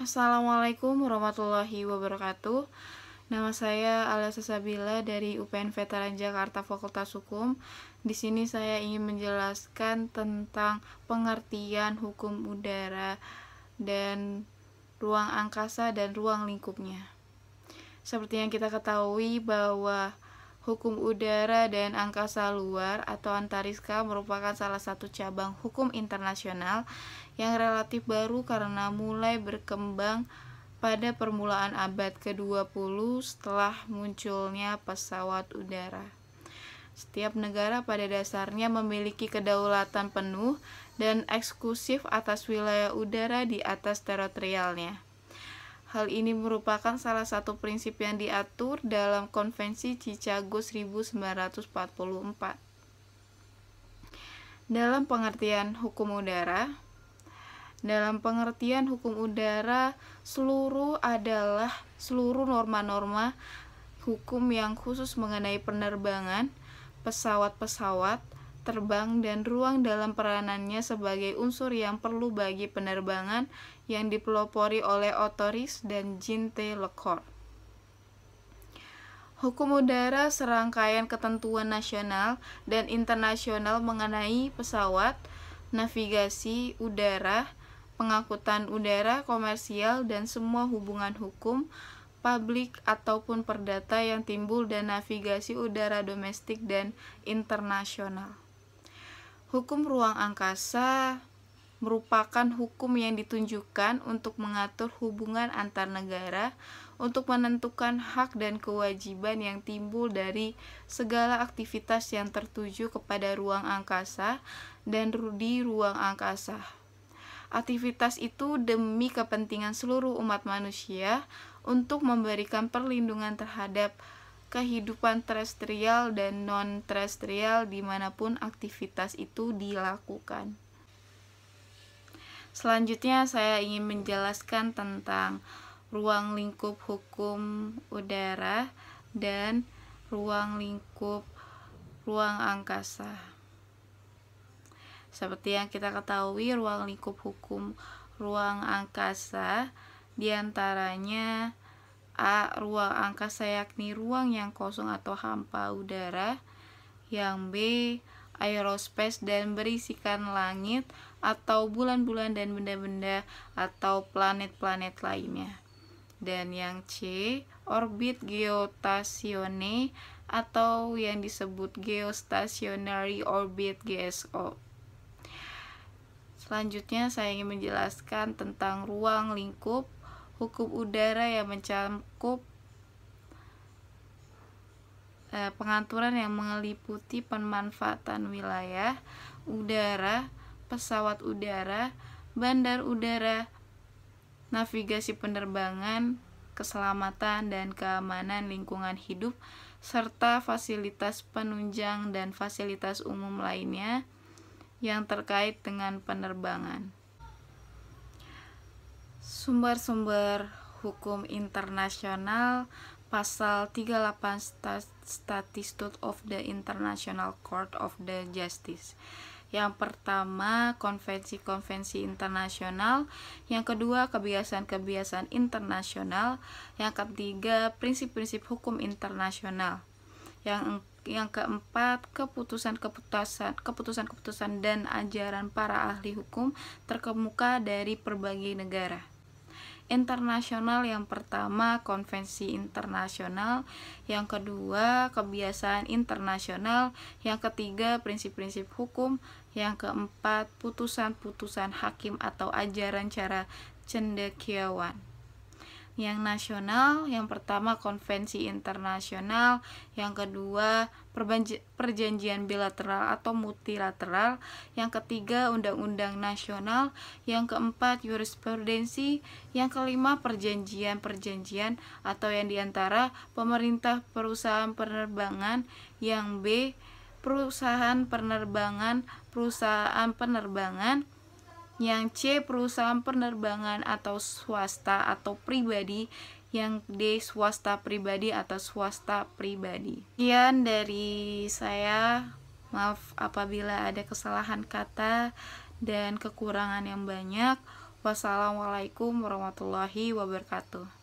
Assalamualaikum warahmatullahi wabarakatuh. Nama saya Alia Sasabila dari UPN Veteran Jakarta Fakultas Hukum. Di sini saya ingin menjelaskan tentang pengertian hukum udara dan ruang angkasa dan ruang lingkupnya. Seperti yang kita ketahui bahwa hukum udara dan angkasa luar atau antariska merupakan salah satu cabang hukum internasional yang relatif baru karena mulai berkembang pada permulaan abad ke-20 setelah munculnya pesawat udara. Setiap negara pada dasarnya memiliki kedaulatan penuh dan eksklusif atas wilayah udara di atas teritorialnya. Hal ini merupakan salah satu prinsip yang diatur dalam Konvensi Chicago 1944. Dalam pengertian hukum udara, seluruh adalah seluruh norma-norma hukum yang khusus mengenai penerbangan, pesawat-pesawat terbang dan ruang dalam peranannya sebagai unsur yang perlu bagi penerbangan yang dipelopori oleh Autoris dan Jean T. LeCour. Hukum udara serangkaian ketentuan nasional dan internasional mengenai pesawat, navigasi udara, pengangkutan udara komersial dan semua hubungan hukum, publik ataupun perdata yang timbul dan navigasi udara domestik dan internasional. Hukum ruang angkasa merupakan hukum yang ditunjukkan untuk mengatur hubungan antar negara, untuk menentukan hak dan kewajiban yang timbul dari segala aktivitas yang tertuju kepada ruang angkasa dan di ruang angkasa. Aktivitas itu demi kepentingan seluruh umat manusia untuk memberikan perlindungan terhadap kehidupan terestrial dan non-terestrial dimanapun aktivitas itu dilakukan. Selanjutnya saya ingin menjelaskan tentang ruang lingkup hukum udara dan ruang lingkup ruang angkasa. Seperti yang kita ketahui, ruang lingkup hukum ruang angkasa diantaranya A. Ruang angkasa yakni ruang yang kosong atau hampa udara. Yang B. Aerospace dan berisikan langit atau bulan-bulan dan benda-benda atau planet-planet lainnya. Dan yang C. Orbit geotasione atau yang disebut geostationary orbit GSO. Selanjutnya saya ingin menjelaskan tentang ruang lingkup hukum udara yang mencakup pengaturan yang meliputi pemanfaatan wilayah udara, pesawat udara, bandar udara, navigasi penerbangan, keselamatan dan keamanan lingkungan hidup, serta fasilitas penunjang dan fasilitas umum lainnya yang terkait dengan penerbangan. Sumber-sumber hukum internasional Pasal 38 Statute of the International Court of the Justice. Yang pertama, konvensi-konvensi internasional. Yang kedua, kebiasaan-kebiasaan internasional. Yang ketiga, prinsip-prinsip hukum internasional. Yang keempat, keputusan-keputusan dan ajaran para ahli hukum terkemuka dari berbagai negara. Internasional, yang pertama konvensi internasional, yang kedua kebiasaan internasional, yang ketiga prinsip-prinsip hukum, yang keempat putusan-putusan hakim atau ajaran cara cendekiawan. Yang nasional, yang pertama konvensi internasional, yang kedua perjanjian bilateral atau multilateral, yang ketiga undang-undang nasional, yang keempat jurisprudensi, yang kelima perjanjian-perjanjian atau yang diantara pemerintah perusahaan penerbangan, yang B perusahaan penerbangan, yang C perusahaan penerbangan atau swasta atau pribadi, yang D swasta pribadi atau swasta pribadi. Sekian dari saya, maaf apabila ada kesalahan kata dan kekurangan yang banyak. Wassalamualaikum warahmatullahi wabarakatuh.